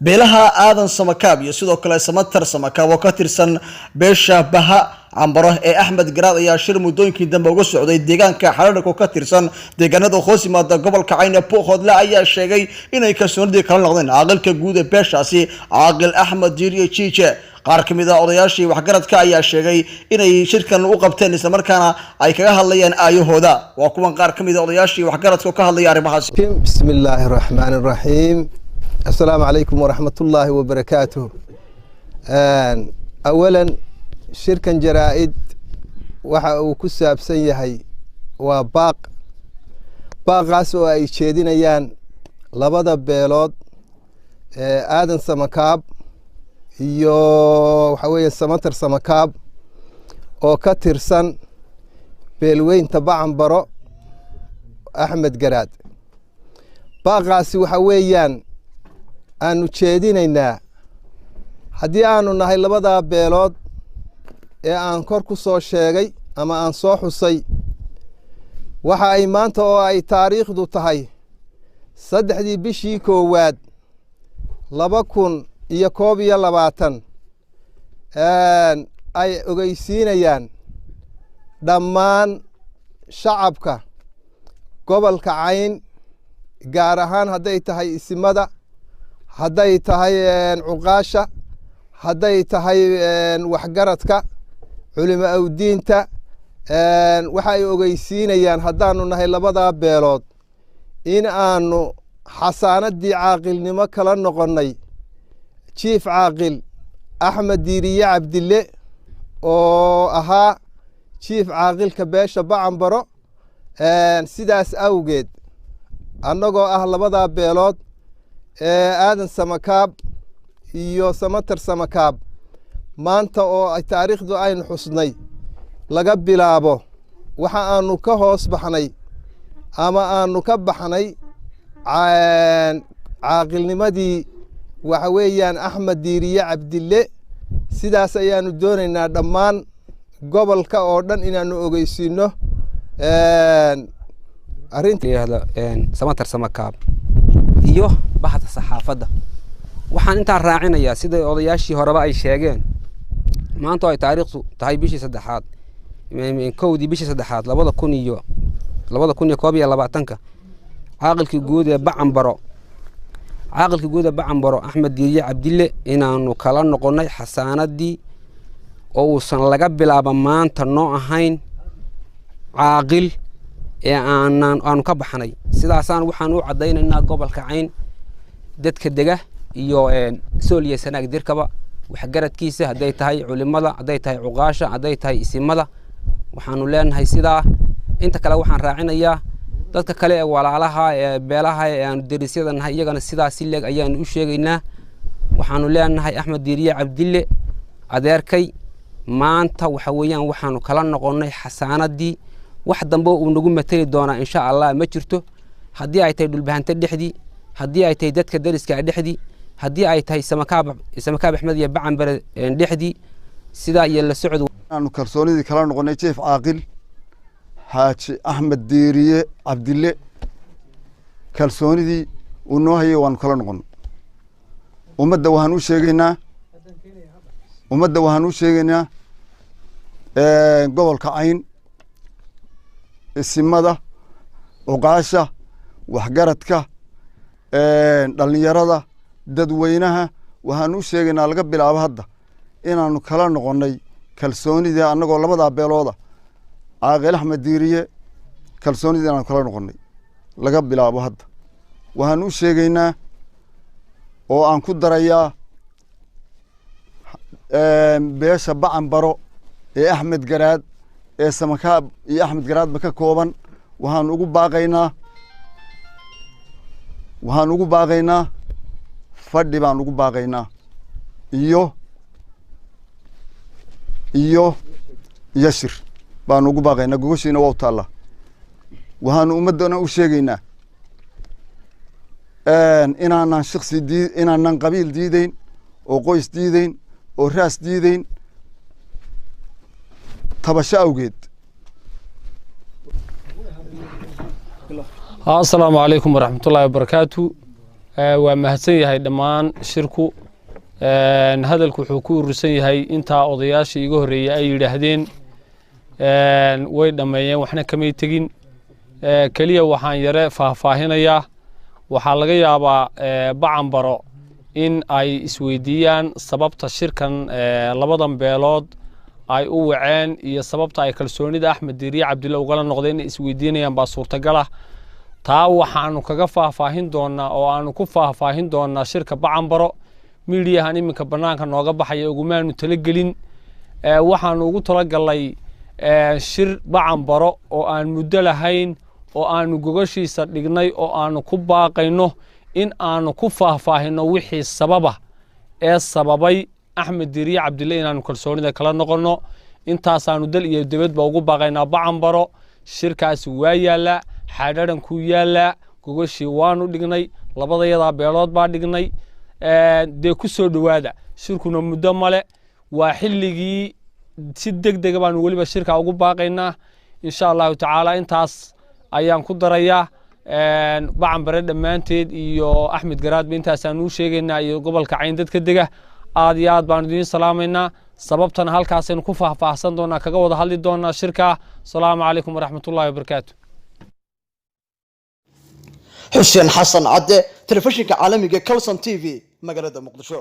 beelaha aadan samakaab iyo sidoo kale samatar samakaab oo ka tirsan beesha baha cambaro ee Axmed Garaad ayaa shir muddooyinkii dambe uga socday deegaanka xaladhako ka tirsan deegaanada hoos yimaada gobolka Cayn ee Buuqodle ayaa sheegay inay kalsoonidii kala noqdeen aqalka guud ee beeshaasi Caaqil Axmed Diiriye Jiije. qaar ka mid ah odayaashii waxgaradka ayaa sheegay inay shirkan u qabteen isla markaana ay kaga hadlayaan aayahooda. waa kuwan qaar ka mid ah odayaashii waxgaradka ka hadlaya arrimahaas. Bismillahir Rahmanir Rahim. السلام عليكم ورحمة الله وبركاته. أولا شركة جرائد وكساب سيهي وباق باقاسو أي شيدين أيان لبدا بيلود آدن سمكاب يو حوية سمتر سمكاب أو كترسن بيلوين تبعن برو أحمد جراد باقاسي وحويان aanu jeedinaynaa haddii aanu nahay labada beelood ee aan kor ku soo sheegay ama aan soo xusay waxa ay maanta oo ay taariikhdu tahay 3 bishii koowaad 2021 ay ogeysiinayaan dhammaan shacabka gobolka Cayn gaar ahaan hadday tahay isimada hadday tahay cuqaasha hadday tahay waxgaradka culimo awdiinta waxa ay ogeysiinayaan haddaanu nahay labada beelood in aanu xasaanadii caaqilnimo kala noqonnay jiif caaqil Axmed Diiriye Cabdille oo ahaa jiif caaqilka beesha Bacambaro sidaas awgeed annagoo ah labada beelood آدن سمكاب iyo samatar samakaab maanta oo ay taariikhdu aynu xusnay laga bilaabo waxa aanu ka hoos baxnay ama aanu ka baxnay caaqilnimadii waxa weeyaan Axmed Diiriye Cabdille sidaas ayaanu doonaynaa dhammaan gobolka oo dhan inaanu ogeysiino arinta samatar samakaab iyo bahda saxaafadda waxaan inta raacinayaa sida odayaashii horeba ay sheegeen maanta ay taariikhdu tahay bishii saddexaad koodii bishii saddexaad 2022 caaqilkii guud ee Bacambaro Axmed Diiriye Cabdille inaanu kala noqonnay xasaanadii oo uusan laga bilaabo maanta noo ahayn caaqil ee aanu ka baxnay sidaasaan waxaan u cadaynaynaa gobolka Cayn dadka dega iyo Sooliye Sanaag dirkaba waxgaradkiisa haday tahay culimada haday tahay cuqaasha haday tahay isimada waxaanu leenahay sidaa inta kale waxaan raacinayaa dadka kale ee walaalaha ee beelaha ee aan darisyadanahay iyagana sidaas si leeg ayaan u sheegaynaa waxaanu leenahay Axmed Diiriye Cabdille adeerkay maanta waxa weeyaan waxaanu kala noqonnay xasaanadii wax dambe uu nagu matali doona insha Allah ma jirto haddii ay tahay dhulbahanta dhixdii haddii ay tahay dadka dariska dhixdii haddii ay tahay samakaab Axmed iyo Bacambare dhixdii sida iyo la socod aanu kalsoonidii kala noqonay jiif caaqil Xaaji Axmed Diiriye Cabdille kalsoonidii uu noo hayay waan kala noqon ummadda waxaan u sheegaynaa gobolka Cayn isimada cuqaasha waxgaradka dhalinyarada dadweynaha waxaan u sheegaynaa laga bilaabo hadda inaanu kala noqonnay kalsoonidii annagoo labada beelooda caaqil Axmed Diiriye kalsoonidii inaanu kala noqonnay laga bilaabo hadda waxaan u sheegaynaa oo aan ku darayaa beesha Bacambaro ee Axmed Garaad ee samakaab iyo Axmed Garaadba ka kooban waxaan ugu baaqaynaa fadhi baan ugu baaqaynaa iyo shir baan ugu baaqaynaa gogoshiina waa u taallaa waxaanu ummaddana u sheegaynaa inaanan qabiil diidayn oo qoys diidayn oo raas diidayn tabasho awgeed. السلام عليكم ورحمة الله وبركاته. waa mahadsan yahay dhammaan shirku hadalku wuxuu ku urursan yahay intaa odayaashii iga horreeyay ay yidhaahdeen way dhammeeyeen waxna kamay tegin keliya waxaan yare faahfaahinayaa waxaa laga yaabaa Bacanbaro in ay isweydiiyaan sababta shirkan labadan beelood ay u waceen iyo sababta ay kalsoonida Axmed Diiriye Cabdille ugala noqdeen isweydiinayaan baa suurtagal ah taa waxaanu kaga faahfaahin doonaa oo aanu ku faahfaahin doonaa shirka Bacanbaro miidiyahan iminka banaanka nooga baxaya ugumaanu talagelin waxaanu ugu talagalay shir Bacanbaro oo aan muddo lahayn oo aanu gogashiisa dhignay oo aanu ku baaqayno in aanu ku faahfaahino wixii sababa ee sababay Axmed Diiriye Cabdille inaanu kalsoonida kala noqono intaasaanu dal iyo dibadba ugu baaqaynaa Bacanbaro shirkaasi waa yaala xadharan ku yaala gogashii waanu dhignay labadayada beelood baa dhignay de ku soo dhawaada shirkuna muddo male waa xilligii si degdeg baan waliba shirka ugu baaqaynaa insha Allah taala intaas ayaan ku darayaa Bacanbaro dhamaanteed iyo Axmed Garaad intaasaan u sheegaynaa iyo gobolka Cayn dadka dega aad iyo aad baan idin salaameynaa sababtana halkaas aynu ku faahfaahsan doonaa kaga wada hadli doonaa shirka salaamu calaykum waraxmatullaahi wabarakaatu xuseen xasan cadde telefishinka caalamiga Kalson TV magaalada Muqdisho